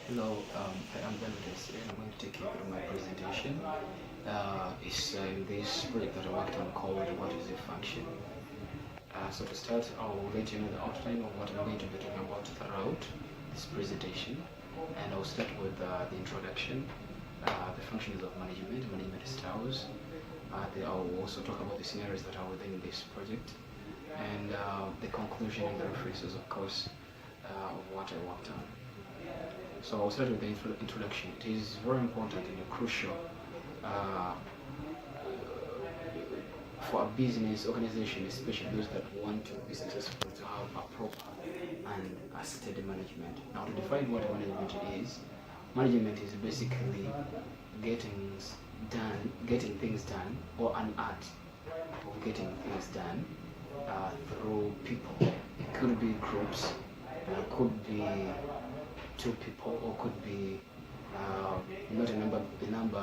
Hello, I am Benedict and I'm going to take you through my presentation. It's in this project that I worked on called What is a Function? So to start, I'll let you know the outline of what I'm going to be talking about throughout this presentation. And I'll start with the introduction, the functions of management styles. I'll also talk about the scenarios that are within this project. And the conclusion and the references, of course, of what I worked on. So I'll start with the introduction. It is very important and crucial uh, for a business organization, especially those that want to be successful, to have a proper and a steady management. Now, to define what management is basically getting things done, or an art of getting things done through people. It could be groups, could be two people, or could be not a big number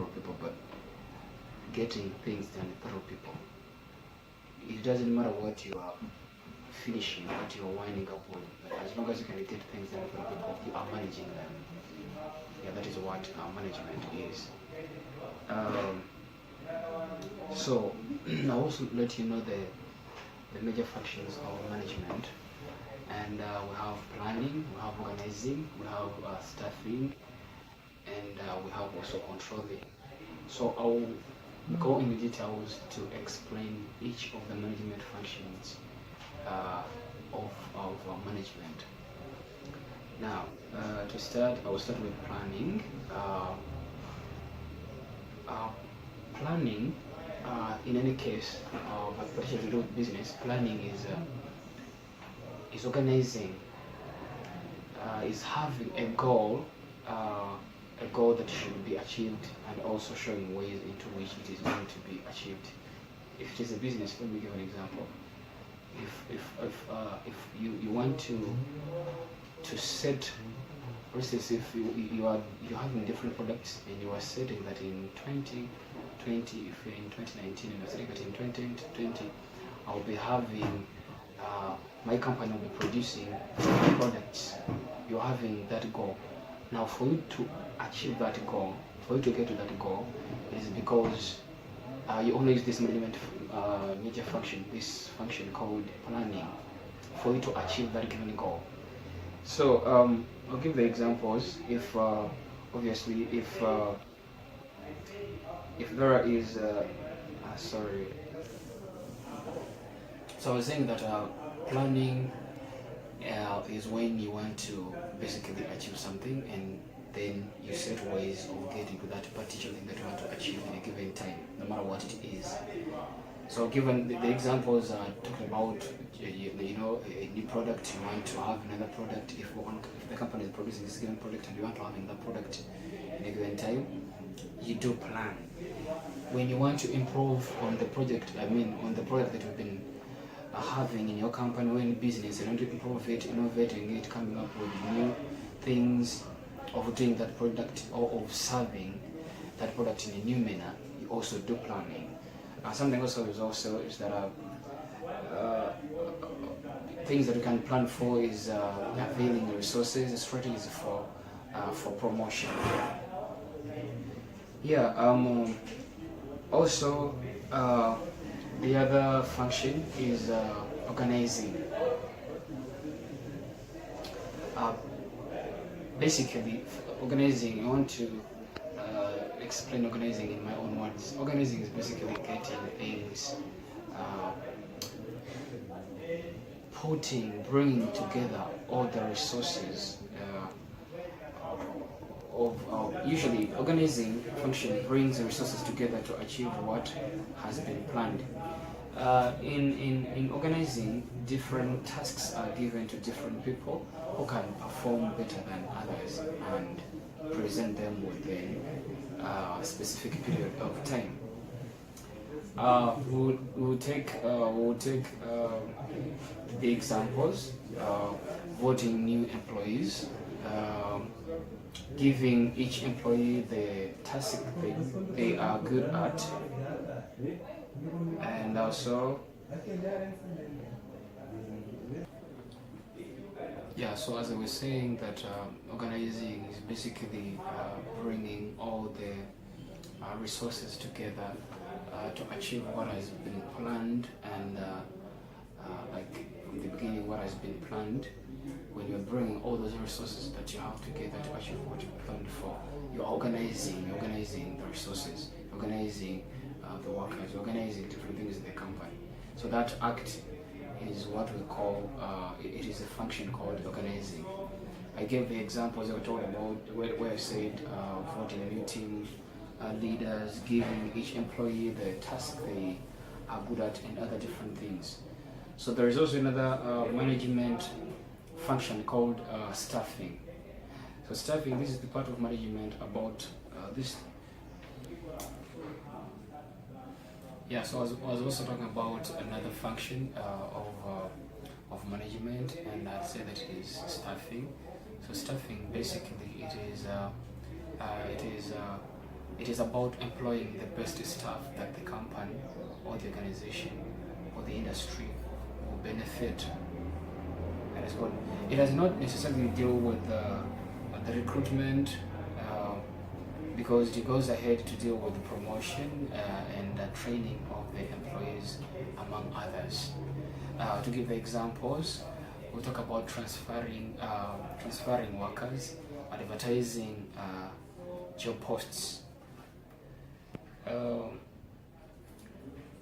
of people, but getting things done through people. It doesn't matter what you are finishing, what you are winding up with, but as long as you can get things done through people, you are managing them. Yeah, that is what management is. So I'll also let you know the major functions of management. And we have planning, we have organizing, we have staffing, and we have also controlling. So I'll go into details to explain each of the management functions of management. Now, to start, I will start with planning. Planning, in any case, but particularly to do with business, planning is organizing, is having a goal that should be achieved, and also showing ways into which it is going to be achieved. If it is a business, let me give an example. If you want to set, for instance, if you're having different products and you are setting that in 2020, if you're in 2019 and you're setting that in 2020, I'll be having my company will be producing products. You're having that goal. Now, for you to achieve that goal, for you to get to that goal, is because you only use this management major function, this function called planning, for you to achieve that given goal. So I'll give the examples. If obviously, if there is sorry. So I was saying that planning is when you want to basically achieve something, and then you set ways of getting to that particular thing that you want to achieve in a given time, no matter what it is. So given the examples are talking about a new product, you want to have another product. If the company is producing this given product and you want to have another product in a given time, you do plan. When you want to improve on the project, on the product that you've been having in your company or in business, and want to improve it, innovating it, coming up with new things of doing that product or of serving that product in a new manner, you also do planning. Something also is that things that you can plan for is availing resources, strategies for promotion. Yeah. Also, the other function is organizing. Basically, organizing, I want to explain organizing in my own words. Organizing is basically getting things, bringing together all the resources usually organizing function brings the resources together to achieve what has been planned. In organizing, different tasks are given to different people who can perform better than others and present them within a specific period of time. We'll take the examples: voting new employees, giving each employee the task they are good at, and also Yeah, so as I was saying that organizing is basically bringing all the resources together to achieve what has been planned and like from the beginning what has been planned. When you're bringing all those resources that you have together to achieve what you planned for, you're organizing the resources, organizing the workers, organizing different things in the company. So that act is what we call, it is a function called organizing. I gave the examples I told about where I said voting a new team, leaders giving each employee the task they are good at and other different things. So there is also another management function called staffing. So staffing, this is the part of management about this. Yeah, so I was also talking about another function of management, and I'd say that it is staffing. So staffing basically it is about employing the best staff that the company or the organization or the industry will benefit. And it's called, it does not necessarily deal with the recruitment because it goes ahead to deal with the promotion and the training of the employees among others. To give the examples, we'll talk about transferring workers, advertising job posts.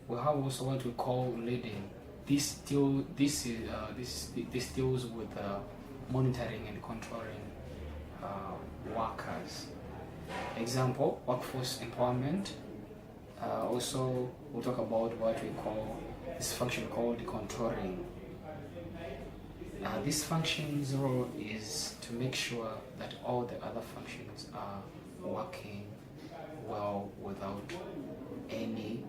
We have also what we call leading. This deals with monitoring and controlling workers. Example, workforce empowerment. Also, we'll talk about what we call this function called contouring. This function's role is to make sure that all the other functions are working well without any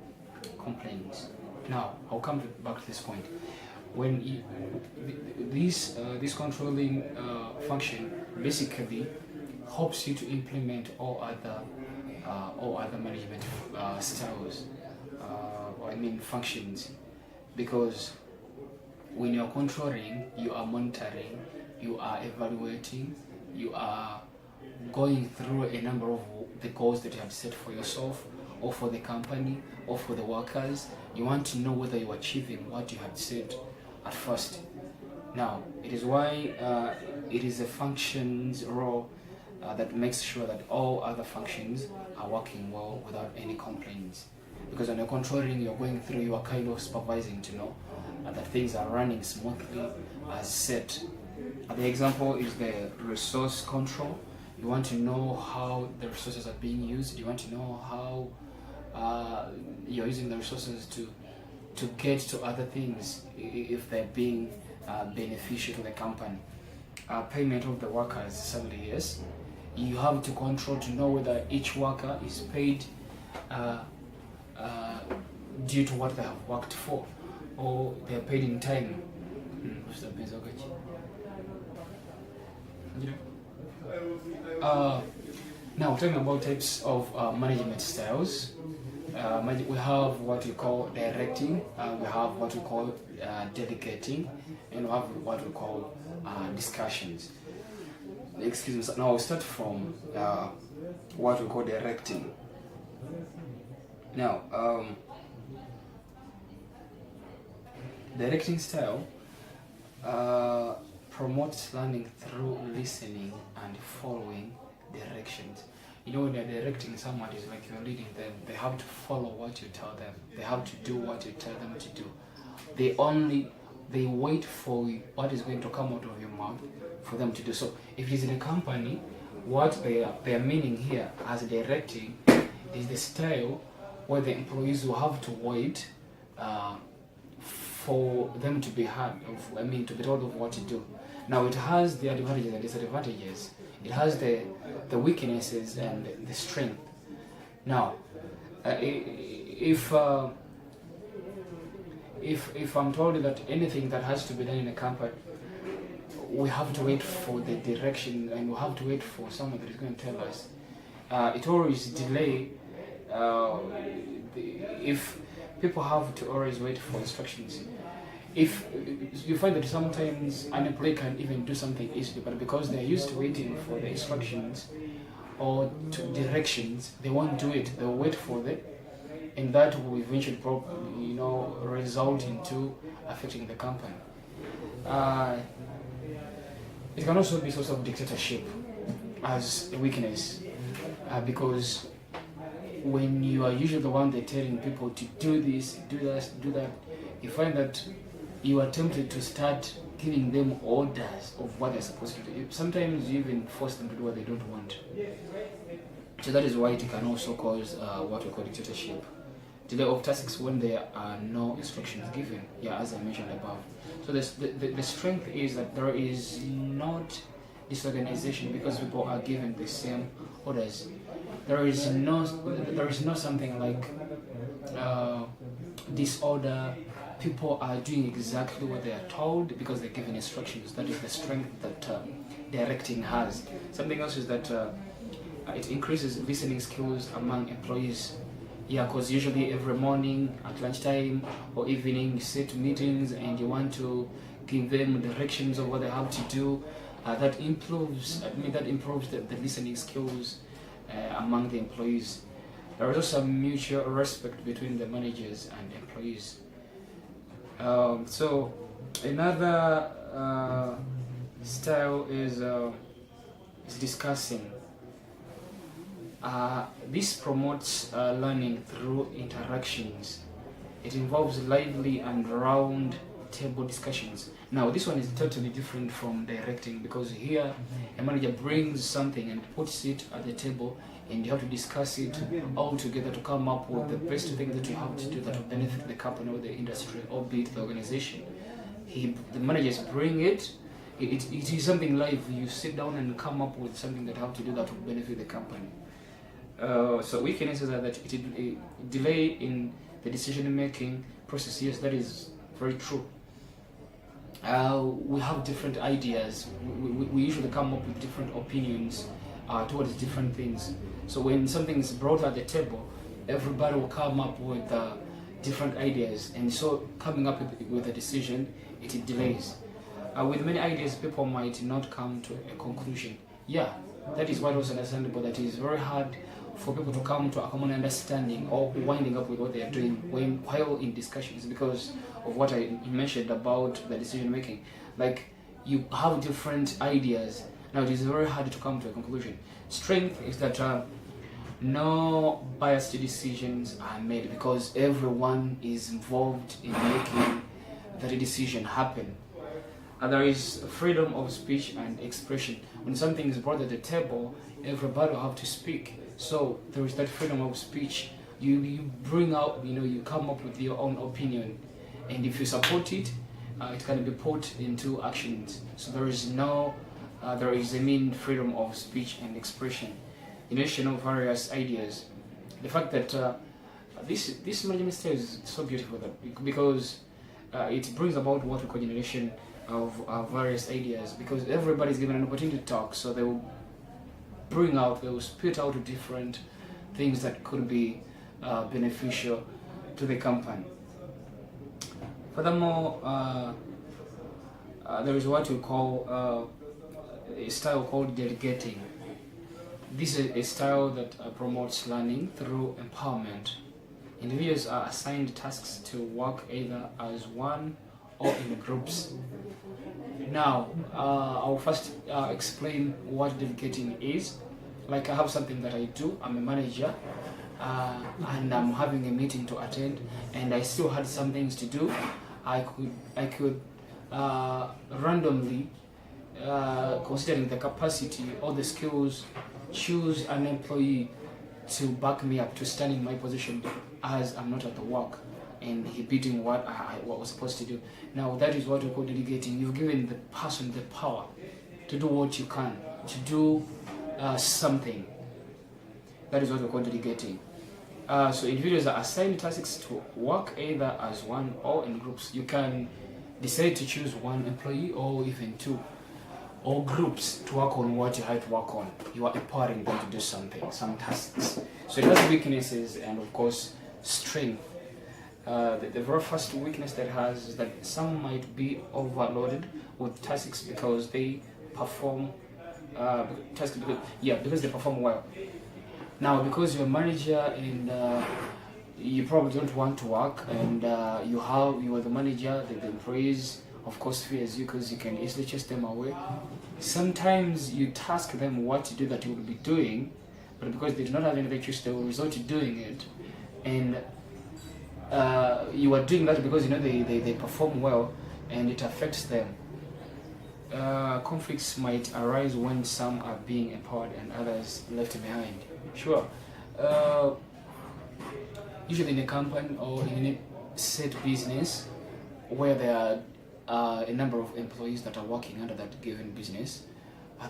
complaints. Now, I'll come back to this point. When this controlling function basically helps you to implement all other management styles, or I mean functions, because when you're controlling, you are monitoring, you are evaluating, you are going through a number of the goals that you have set for yourself or for the company or for the workers. You want to know whether you're achieving what you had said at first. Now, it is why it is a function's role that makes sure that all other functions are working well without any complaints. Because when you're controlling, you're going through, you are kind of supervising to know that things are running smoothly as set. The example is the resource control. You want to know how the resources are being used. You want to know how you're using the resources to get to other things if they're being beneficial to the company. Payment of the workers, certainly yes. You have to control to know whether each worker is paid due to what they have worked for, or they are paid in time. Now, talking about types of management styles, we have what we call directing, we have what we call delegating, and we have what we call discussions. Excuse me, so now I'll start from what we call directing. Now, directing style promotes learning through listening and following directions. You know, when you're directing someone, it's like you're leading them. They have to follow what you tell them. They have to do what you tell them to do. They wait for what is going to come out of your mouth for them to do. So if it is in a company, what they are meaning here as directing is the style where the employees will have to wait for them to be heard, to be told of what to do. Now, it has the advantages and disadvantages. It has the weaknesses and the strength. Now, if I'm told that anything that has to be done in a company, we have to wait for the direction and we have to wait for someone that is going to tell us. It always delay. If people have to always wait for instructions, if you find that sometimes an employee can even do something easily, but because they're used to waiting for the instructions or to directions, they won't do it. They'll wait for it, and that will eventually probably, result into affecting the company. It can also be sort of dictatorship as a weakness, because when you are usually the one that telling people to do this, do that, do that, you find that you are tempted to start giving them orders of what they're supposed to do. Sometimes you even force them to do what they don't want. So that is why it can also cause what we call dictatorship. Delay of tasks when there are no instructions given, as I mentioned above. So the strength is that there is not disorganization because people are given the same orders. There is no something like disorder. People are doing exactly what they are told because they're given instructions. That is the strength that directing has. Something else is that it increases listening skills among employees. Because usually every morning at lunchtime or evening you set meetings and you want to give them directions of what they have to do. That improves the listening skills among the employees. There is also mutual respect between the managers and employees. So another style is discussing. This promotes learning through interactions. It involves lively and round table discussions. Now this one is totally different from directing, because here a manager brings something and puts it at the table and you have to discuss it all together to come up with the best thing that you have to do that will benefit the company or the industry or be it the organization. The managers bring it. It is something live. You sit down and come up with something that you have to do that will benefit the company. So weaknesses are that it delay in the decision-making process. Yes, that is very true. We have different ideas. We usually come up with different opinions towards different things. So when something is brought at the table, everybody will come up with different ideas, and so coming up with a decision, it delays. With many ideas, people might not come to a conclusion. That is why it was understandable that it is very hard for people to come to a common understanding or winding up with what they are doing while in discussions, because of what I mentioned about the decision making. Like, you have different ideas. Now it is very hard to come to a conclusion. Strength is that no biased decisions are made because everyone is involved in making that decision happen. There is freedom of speech and expression. When something is brought at the table, everybody will have to speak. So there is that freedom of speech. You bring out, you come up with your own opinion, and if you support it, it can be put into actions. So there is freedom of speech and expression. Generation of various ideas. The fact that this management style is so beautiful because it brings about what we call generation of various ideas, because everybody is given an opportunity to talk, so they will spit out different things that could be beneficial to the company. Furthermore, there is what we call a style called delegating. This is a style that promotes learning through empowerment. Individuals are assigned tasks to work either as one or in groups. Now, I'll first explain what delegating is. Like, I have something that I do. I'm a manager, and I'm having a meeting to attend, and I still had some things to do. I could randomly, considering the capacity or the skills, choose an employee to back me up, to stand in my position as I'm not at the work and he beating what I was supposed to do. Now that is what we call delegating. You've given the person the power to do what you can, to do something. That is what we call delegating. So individuals are assigned tasks to work either as one or in groups. You can decide to choose one employee or even two, or groups to work on what you have to work on. You are empowering them to do something, some tasks. So it has weaknesses and of course strength. The very first weakness that it has is that some might be overloaded with tasks because they perform because they perform well. Now, because you're a manager and you probably don't want to work, and you are the manager, the employees of course fears you because you can easily chase them away. Sometimes you task them what to do that you will be doing, but because they do not have any other choice, they will resort to doing it. And you are doing that because you know they perform well and it affects them. Conflicts might arise when some are being empowered and others left behind. Sure. Usually in a company or in a set business where there are a number of employees that are working under that given business,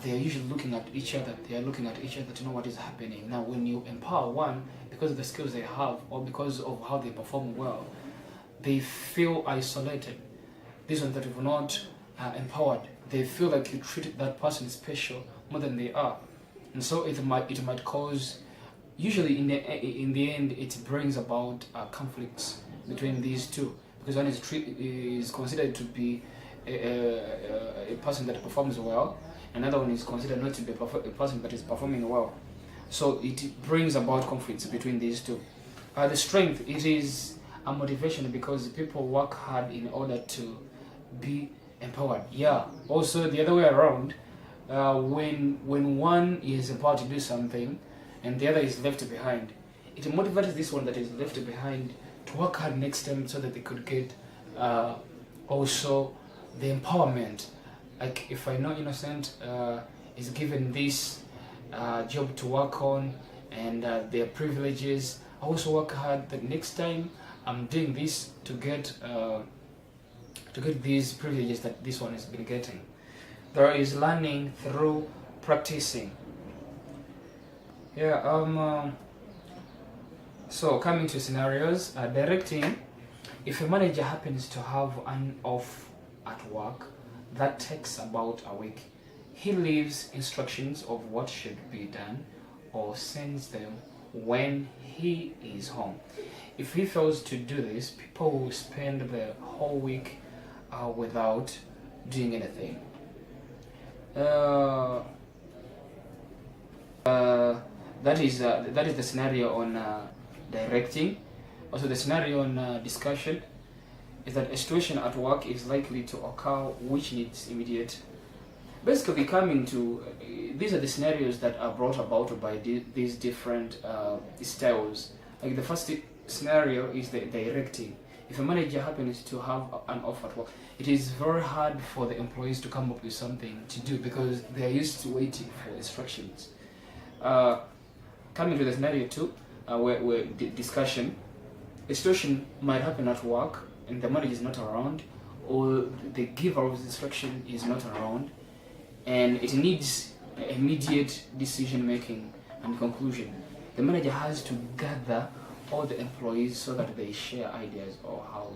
they are usually looking at each other. They are looking at each other to know what is happening. Now, when you empower one because of the skills they have or because of how they perform well, they feel isolated. These ones that were not empowered, they feel like you treated that person special more than they are, and so it might cause. Usually, in the end, it brings about conflicts between these two because one is considered to be a person that performs well. Another one is considered not to be a person that is performing well. So it brings about conflicts between these two. The strength, it is a motivation because people work hard in order to be empowered. Yeah. Also, the other way around, when one is about to do something and the other is left behind, it motivates this one that is left behind to work hard next time so that they could get also the empowerment. Like if I know Innocent is given this job to work on and their privileges, I also work hard that next time I'm doing this to get these privileges that this one has been getting. There is learning through practicing. Yeah. So coming to scenarios, directing. If a manager happens to have an off at work that takes about a week, he leaves instructions of what should be done or sends them when he is home. If he fails to do this, people will spend the whole week without doing anything. That is the scenario on directing. Also, the scenario on discussion is that a situation at work is likely to occur which needs immediate. Basically, coming to these are the scenarios that are brought about by these different styles. Like the first scenario is the directing. If a manager happens to have an off at work, it is very hard for the employees to come up with something to do because they are used to waiting for instructions. Coming to the scenario 2, where discussion, a situation might happen at work and the manager is not around, or the giver of the instruction is not around, and it needs immediate decision making and conclusion. The manager has to gather all the employees so that they share ideas or how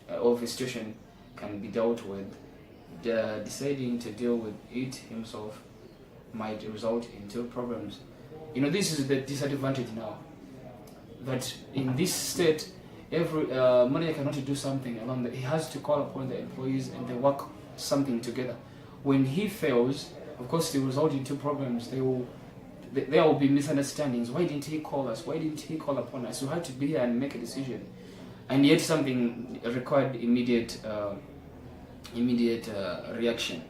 to, or the situation can be dealt with. Deciding to deal with it himself might result in two problems. You know, this is the disadvantage now, that in this state, every manager cannot do something alone. He has to call upon the employees and they work something together. When he fails, of course, it will result in two problems. There will be misunderstandings. Why didn't he call us? Why didn't he call upon us? You had to be here and make a decision. And yet something required immediate reaction.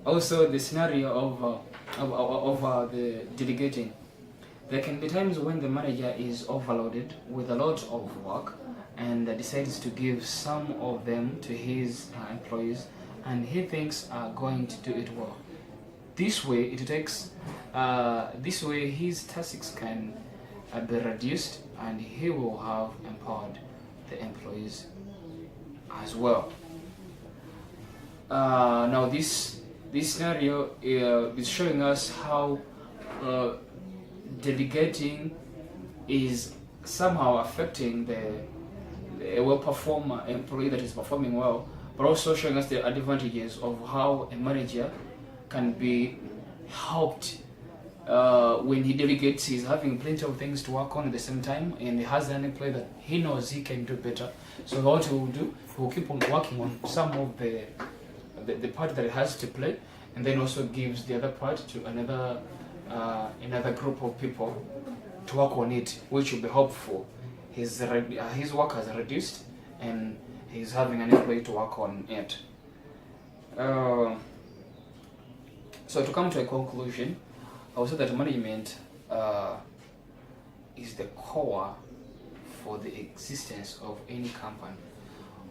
Also, the scenario of the delegating. There can be times when the manager is overloaded with a lot of work and decides to give some of them to his employees, and he thinks are going to do it well. This way, his tasks can be reduced, and he will have empowered the employees as well. Now, this scenario is showing us how delegating is somehow affecting the well-performer employee that is performing well, but also showing us the advantages of how a manager can be helped when he delegates, he's having plenty of things to work on at the same time, and he has any play that he knows he can do better. So what he will do, he will keep on working on some of the part that he has to play, and then also gives the other part to another group of people to work on it, which will be helpful. His work has reduced, and he's having an employee to work on it. So to come to a conclusion, I would say that management is the core for the existence of any company.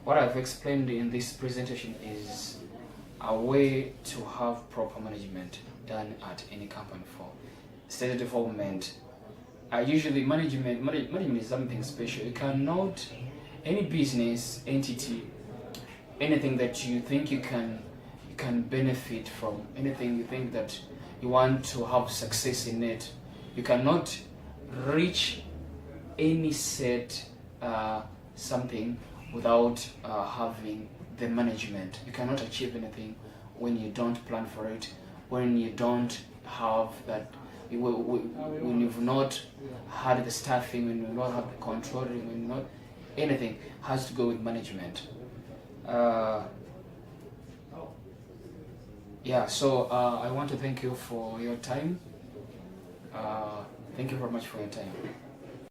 What I've explained in this presentation is a way to have proper management done at any company for steady development. Usually management is something special. You cannot, any business entity, anything that you think you can benefit from, anything you think that you want to have success in it, you cannot reach any set something without having the management. You cannot achieve anything when you don't plan for it, when you don't have that, when you've not had the staffing, when you not have the controlling, when not anything has to go with management. Yeah, so I want to thank you for your time. Thank you very much for your time.